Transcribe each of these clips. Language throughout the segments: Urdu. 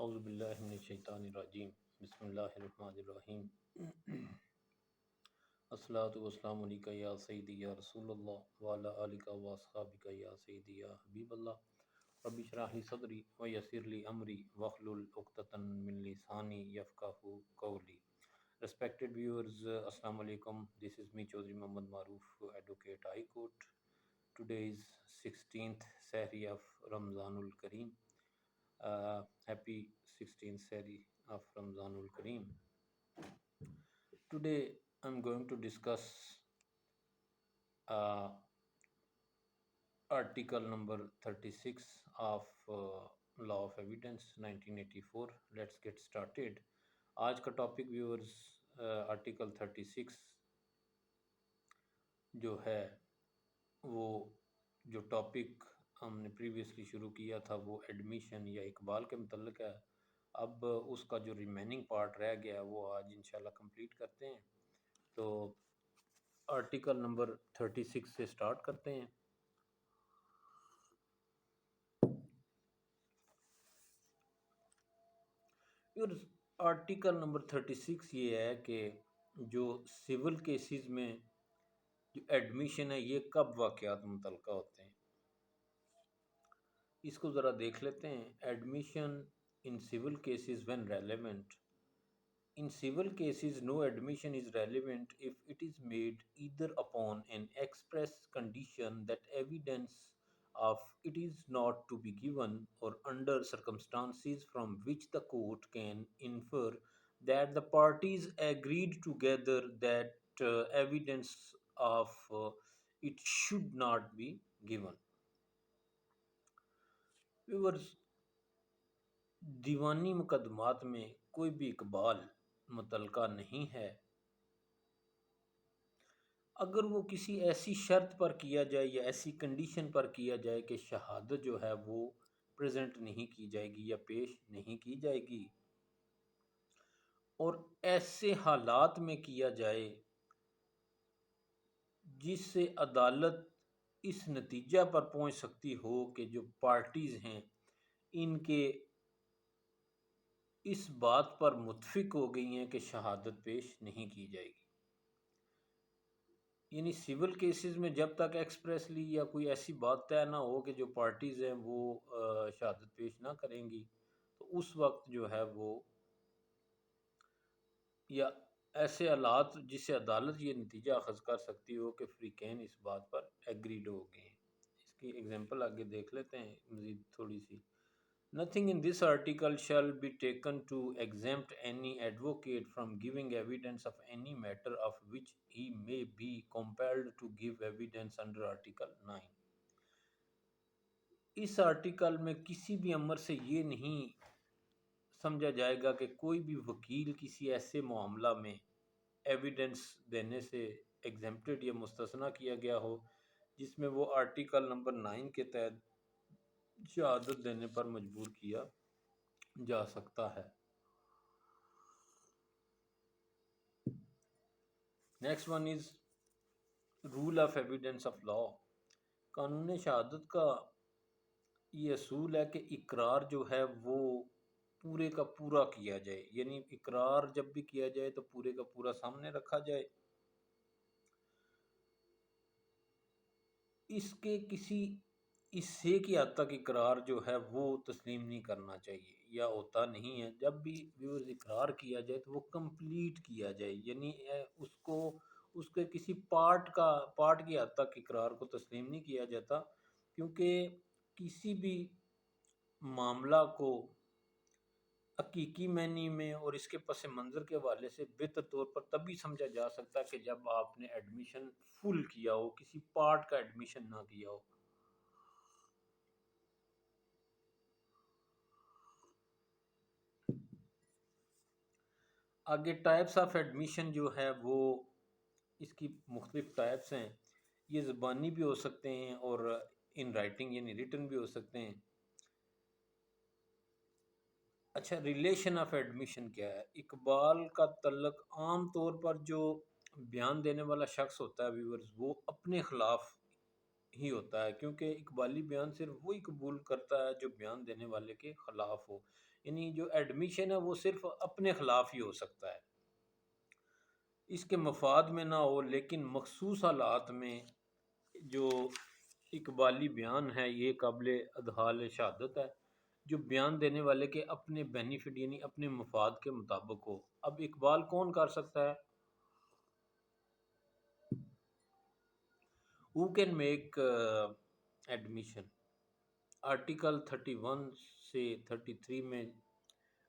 اعوذ باللہ من الشیطان الرجیم بسم اللہ الرحمن الرحیم الصلاۃ والسلام علیکہ یا سیدی یا رسول اللہ وعلی آلک و اصحابک یا سیدی یا حبیب اللہ رب اشرح لی صدری ویسر لی امری واحلل عقدۃ من لسانی یفقہوا قولی. Respected viewers, Assalamu alaikum. This is me, Chaudhry Muhammad Maroof, Advocate High Court. Today is 16th Sahri of Ramzanul Kareem. Happy 16th Sahri of Ramzanul Kareem. Today I'm going to discuss uh, article number 36 of Law of Evidence 1984. Let's get started. آج کا ٹاپک ویورز آرٹیکل 36 جو ہے وہ جو ٹاپک ہم نے پریویسلی شروع کیا تھا وہ ایڈمیشن یا اقبال کے متعلق ہے. اب اس کا جو ریمیننگ پارٹ رہ گیا ہے وہ آج انشاءاللہ کمپلیٹ کرتے ہیں. تو آرٹیکل نمبر 36 سے سٹارٹ کرتے ہیں. آرٹیکل نمبر 36 یہ ہے کہ جو سول کیسز میں جو ایڈمیشن ہے یہ کب واقعات متعلقہ ہوتے ہیں اس کو ذرا دیکھ لیتے ہیں. Admission in civil cases when relevant. In civil cases, no admission is relevant if it is made either upon an express condition that evidence of it is not to be given or under circumstances from which the court can infer that the parties agreed together that evidence of it should not be given. Viewers, دیوانی مقدمات میں کوئی بھی اقبال متعلقہ نہیں ہے اگر وہ کسی ایسی شرط پر کیا جائے یا ایسی کنڈیشن پر کیا جائے کہ شہادت جو ہے وہ پریزنٹ نہیں کی جائے گی یا پیش نہیں کی جائے گی، اور ایسے حالات میں کیا جائے جس سے عدالت اس نتیجہ پر پہنچ سکتی ہو کہ جو پارٹیز ہیں ان کے اس بات پر متفق ہو گئی ہیں کہ شہادت پیش نہیں کی جائے گی. یعنی سول کیسز میں جب تک ایکسپریسلی یا کوئی ایسی بات طے نہ ہو کہ جو پارٹیز ہیں وہ شہادت پیش نہ کریں گی تو اس وقت جو ہے وہ یا ایسے حالات جس سے عدالت یہ نتیجہ اخذ کر سکتی ہو کہ فریقین اس بات پر ایگریڈ ہو گئے ہیں. اس کی ایگزامپل آگے دیکھ لیتے ہیں مزید تھوڑی سی. Nothing in this article shall be taken to exempt any advocate from giving evidence of any matter of which he may be compelled to give evidence under Article 9. Us article میں کسی بھی امر سے یہ نہیں سمجھا جائے گا کہ کوئی بھی وکیل کسی ایسے معاملہ میں ایویڈنس دینے سے ایگزیمپٹڈ یا مستثنیٰ کیا گیا ہو جس میں وہ آرٹیکل نمبر 9 کے تحت شہادت دینے پر مجبور کیا جا سکتا ہے. Next one is rule of evidence of law. قانون شہادت کا یہ اصول ہے کہ اقرار جو ہے وہ پورے کا پورا کیا جائے. یعنی اقرار جب بھی کیا جائے تو پورے کا پورا سامنے رکھا جائے. اس کے کسی حصے کی حد تک اقرار جو ہے وہ تسلیم نہیں کرنا چاہیے یا ہوتا نہیں ہے. جب بھی ویورز اقرار کیا جائے تو وہ کمپلیٹ کیا جائے. یعنی اس کے کسی پارٹ کی حد تک اقرار کو تسلیم نہیں کیا جاتا، کیونکہ کسی بھی معاملہ کو حقیقی معنی میں اور اس کے پس منظر کے حوالے سے بہتر طور پر تبھی سمجھا جا سکتا ہے کہ جب آپ نے ایڈمیشن فل کیا ہو، کسی پارٹ کا ایڈمیشن نہ کیا ہو. آگے ٹائپس آف ایڈمیشن جو ہے وہ اس کی مختلف ٹائپس ہیں. یہ زبانی بھی ہو سکتے ہیں اور ان رائٹنگ یعنی ریٹن بھی ہو سکتے ہیں. اچھا، ریلیشن آف ایڈمیشن کیا ہے؟ اقبال کا تعلق عام طور پر جو بیان دینے والا شخص ہوتا ہے ویورز وہ اپنے خلاف ہی ہوتا ہے، کیونکہ اقبالی بیان صرف وہی قبول کرتا ہے جو بیان دینے والے کے خلاف ہو، یعنی جو ایڈمیشن ہے وہ صرف اپنے خلاف ہی ہو سکتا ہے، اس کے مفاد میں نہ ہو، لیکن مخصوص حالات میں جو اقبالی بیان ہے یہ قابل ادخال شہادت ہے جو بیان دینے والے کے اپنے بینیفٹ یعنی اپنے مفاد کے مطابق ہو۔ اب اقبال کون کر سکتا ہے؟ who can make admission؟ Article 31 سے 33 میں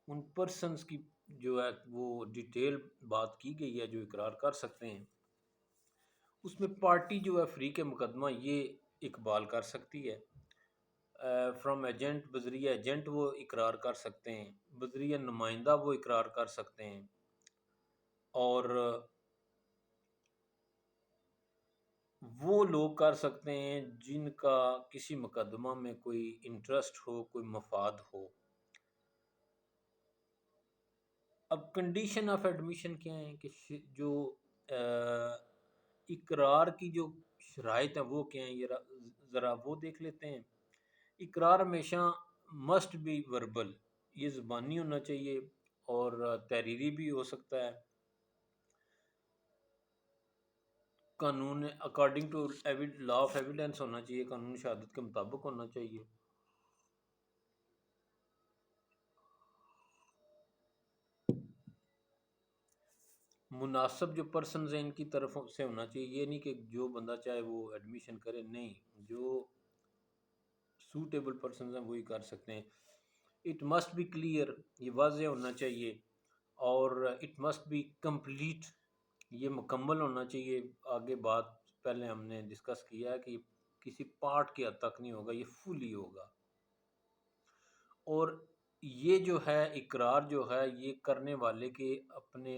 ان پرسنز کی جو ہے وہ ڈیٹیل بات کی گئی ہے جو اقرار کر سکتے ہیں، اس میں پارٹی جو ہے فریق مقدمہ یہ اقبال کر سکتی ہے، فرام ایجنٹ بذریعہ ایجنٹ وہ اقرار کر سکتے ہیں، بذریعہ نمائندہ وہ اقرار کر سکتے ہیں، اور وہ لوگ کر سکتے ہیں جن کا کسی مقدمہ میں کوئی انٹرسٹ ہو، کوئی مفاد ہو۔ اب کنڈیشن آف ایڈمیشن کیا ہیں کہ جو اقرار کی جو شرائط ہیں وہ کیا ہیں، یہ ذرا وہ دیکھ لیتے ہیں۔ اقرار ہمیشہ مسٹ بی وربل، یہ زبانی ہونا چاہیے اور تحریری بھی ہو سکتا ہے، قانون according to law of evidence ہونا چاہیے، قانون شہادت کے مطابق ہونا چاہیے۔ مناسب جو پرسنز ہیں ان کی طرف سے ہونا چاہیے، یہ نہیں کہ جو بندہ چاہے وہ ایڈمیشن کرے، نہیں، جو سوٹیبل پرسنز ہیں وہی کر سکتے ہیں۔ اٹ مسٹ بی کلیئر، یہ واضح ہونا چاہیے، اور اٹ مسٹ بی کمپلیٹ، یہ مکمل ہونا چاہیے۔ آگے بات پہلے ہم نے ڈسکس کیا ہے کہ کسی پارٹ کے حد تک نہیں ہوگا، یہ فلی ہوگا، اور یہ جو ہے اقرار جو ہے یہ کرنے والے کے اپنے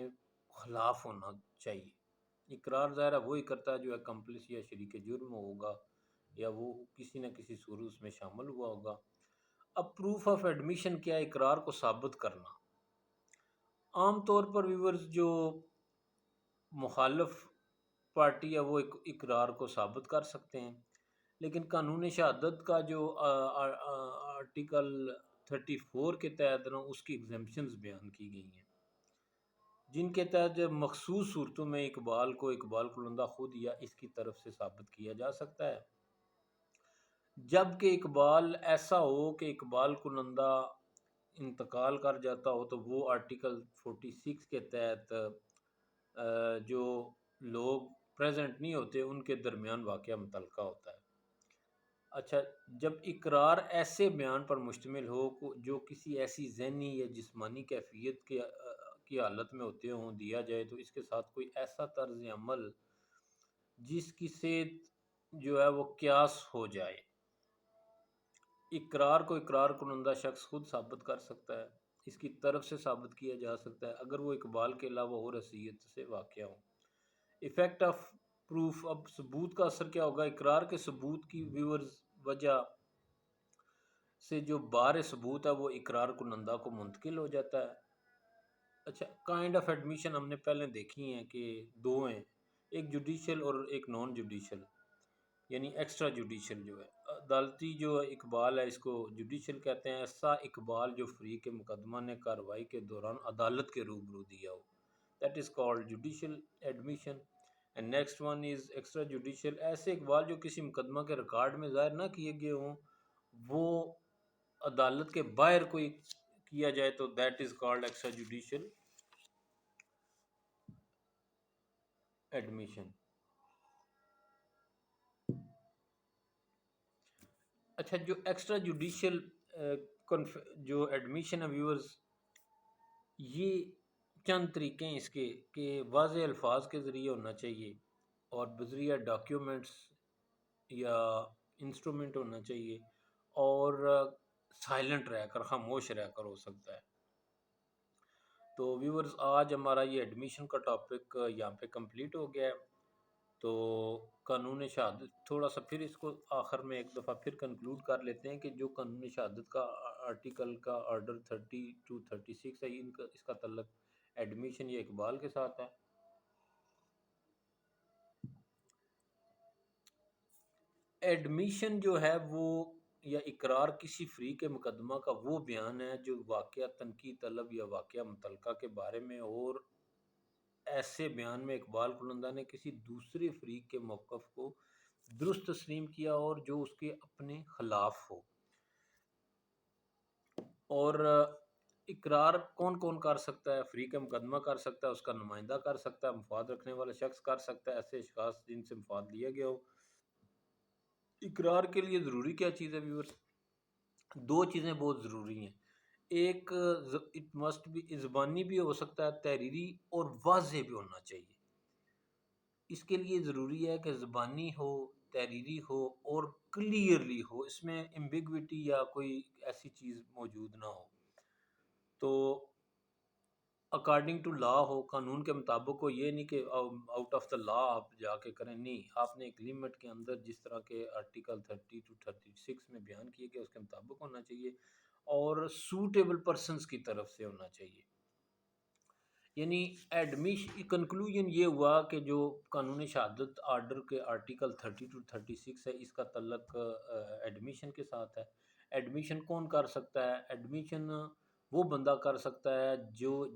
خلاف ہونا چاہیے۔ اقرار ظاہر ہے وہی کرتا ہے جو اکمپلس یا شریک جرم ہوگا یا وہ کسی نہ کسی صورت اس میں شامل ہوا ہوگا۔ اب پروف آف ایڈمیشن کیا ہے؟ اقرار کو ثابت کرنا۔ عام طور پر ویورز جو مخالف پارٹی ہے وہ اقرار کو ثابت کر سکتے ہیں، لیکن قانون شہادت کا جو آرٹیکل 34 کے تحت نا اس کی ایگزمپشنز بیان کی گئی ہیں، جن کے تحت مخصوص صورتوں میں اقبال کو اقبال کنندہ خود یا اس کی طرف سے ثابت کیا جا سکتا ہے۔ جب کہ اقبال ایسا ہو کہ اقبال کنندہ انتقال کر جاتا ہو تو وہ آرٹیکل 46 کے تحت جو لوگ پریزنٹ نہیں ہوتے ان کے درمیان واقعہ متعلقہ ہوتا ہے۔ اچھا، جب اقرار ایسے بیان پر مشتمل ہو جو کسی ایسی ذہنی یا جسمانی کیفیت کی حالت میں ہوتے ہوں دیا جائے تو اس کے ساتھ کوئی ایسا طرز عمل جس کی صحت جو ہے وہ قیاس ہو جائے۔ اقرار کو اقرار کنندہ شخص خود ثابت کر سکتا ہے، اس کی طرف سے ثابت کیا جا سکتا ہے اگر وہ اقبال کے علاوہ اور حیثیت سے واقع ہوں۔ ایفیکٹ آف پروف، اب ثبوت کا اثر کیا ہوگا؟ اقرار کے ثبوت کی ویورز وجہ سے جو بار ثبوت ہے وہ اقرار کنندہ کو منتقل ہو جاتا ہے۔ اچھا، کائنڈ آف ایڈمیشن ہم نے پہلے دیکھی ہیں کہ دو ہیں، ایک جوڈیشل اور ایک نان جوڈیشل، یعنی ایکسٹرا جوڈیشل جو ہے عدالتی جو اقبال ہے اس کو جوڈیشل کہتے ہیں، ایسا اقبال جو فریق مقدمہ نے کارروائی کے دوران عدالت کے روبرو دیا ہو، that is called judicial admission. And next one is extra judicial, ایسے اقبال جو کسی مقدمہ کے ریکارڈ میں ظاہر نہ کیے گئے ہوں، وہ عدالت کے باہر کوئی کیا جائے تو that is called extra judicial admission. اچھا، جو ایکسٹرا جوڈیشل جو ایڈمیشن ہے ویورز، یہ چند طریقے ہیں اس کے کہ واضح الفاظ کے ذریعے ہونا چاہیے اور بذریعہ ڈاکیومنٹس یا انسٹرومنٹ ہونا چاہیے، اور سائلنٹ رہ کر، خاموش رہ کر ہو سکتا ہے۔ تو ویورز آج ہمارا یہ ایڈمیشن کا ٹاپک یہاں پہ کمپلیٹ ہو گیا ہے۔ تو قانون شہادت تھوڑا سا پھر اس کو آخر میں ایک دفعہ پھر کنکلوڈ کر لیتے ہیں کہ جو قانون شہادت کا آرٹیکل کا آرڈر 30 to 36 ہے، اس کا تعلق ایڈمیشن یا اقبال کے ساتھ ہے۔ ایڈمیشن جو ہے وہ یا اقرار کسی فریق مقدمہ کا وہ بیان ہے جو واقعہ تنقید طلب یا واقعہ متعلقہ کے بارے میں، اور ایسے بیان میں اقبال کنندہ نے کسی دوسرے فریق کے موقف کو درست تسلیم کیا اور جو اس کے اپنے خلاف ہو۔ اور اقرار کون کون کر سکتا ہے؟ فریق مقدمہ کر سکتا ہے، اس کا نمائندہ کر سکتا ہے، مفاد رکھنے والا شخص کر سکتا ہے، ایسے اشخاص جن سے مفاد لیا گیا ہو۔ اقرار کے لیے ضروری کیا چیز ہے ویورز؟ دو چیزیں بہت ضروری ہیں۔ ایک اٹ مسٹ بھی زبانی بھی ہو سکتا ہے، تحریری اور واضح بھی ہونا چاہیے۔ اس کے لیے ضروری ہے کہ زبانی ہو، تحریری ہو اور کلیئرلی ہو، اس میں ایمبیگوٹی یا کوئی ایسی چیز موجود نہ ہو۔ تو اکارڈنگ ٹو لا ہو، قانون کے مطابق ہو، یہ نہیں کہ آؤٹ آف دا لا آپ جا کے کریں، نہیں، آپ نے ایک لمٹ کے اندر جس طرح کے آرٹیکل 30 to 36 میں بیان کیے گئے اس کے مطابق ہونا چاہیے، اور سوٹیبل پرسنز کی طرف سے ہونا چاہیے۔ یعنی ایڈمیشن کنکلوژن یہ ہوا کہ جو قانون شہادت آرڈر کے آرٹیکل 30 to 36 ہے، اس کا تعلق ایڈمیشن کے ساتھ ہے۔ ایڈمیشن کون کر سکتا ہے؟ ایڈمیشن وہ بندہ کر سکتا ہے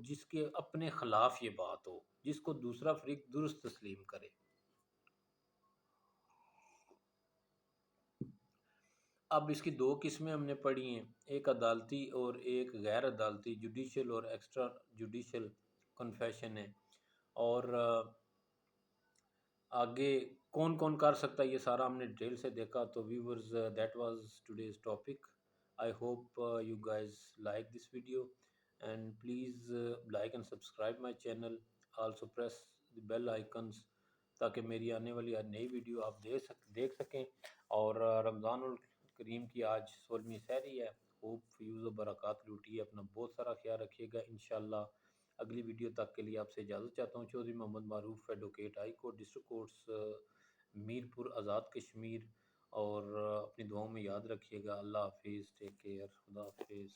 جس کے اپنے خلاف یہ بات ہو، جس کو دوسرا فریق درست تسلیم کرے۔ اب اس کی دو قسمیں ہم نے پڑھی ہیں، ایک عدالتی اور ایک غیر عدالتی، جوڈیشل اور ایکسٹرا جوڈیشل کنفیشن ہے۔ اور آگے کون کون کر سکتا ہے یہ سارا ہم نے ڈیٹیل سے دیکھا۔ تو viewers that was today's topic. I hope you guys like this video and please like and subscribe my channel, also press the bell icons تاکہ میری آنے والی نئی ویڈیو آپ دیکھ سکیں۔ اور رمضان الکریم کی آج 16ویں سحری ہے۔ ہوپ فیوز و برکات لوٹیے، اپنا بہت سارا خیال رکھیے گا۔ انشاءاللہ اگلی ویڈیو تک کے لیے آپ سے اجازت چاہتا ہوں۔ Chaudhry Muhammad Maroof, advocate, high court district courts Mirpur, Azad Kashmir. اور اپنی دعاؤں میں یاد رکھیے گا۔ اللہ حافظ، ٹیک کیئر، خدا حافظ۔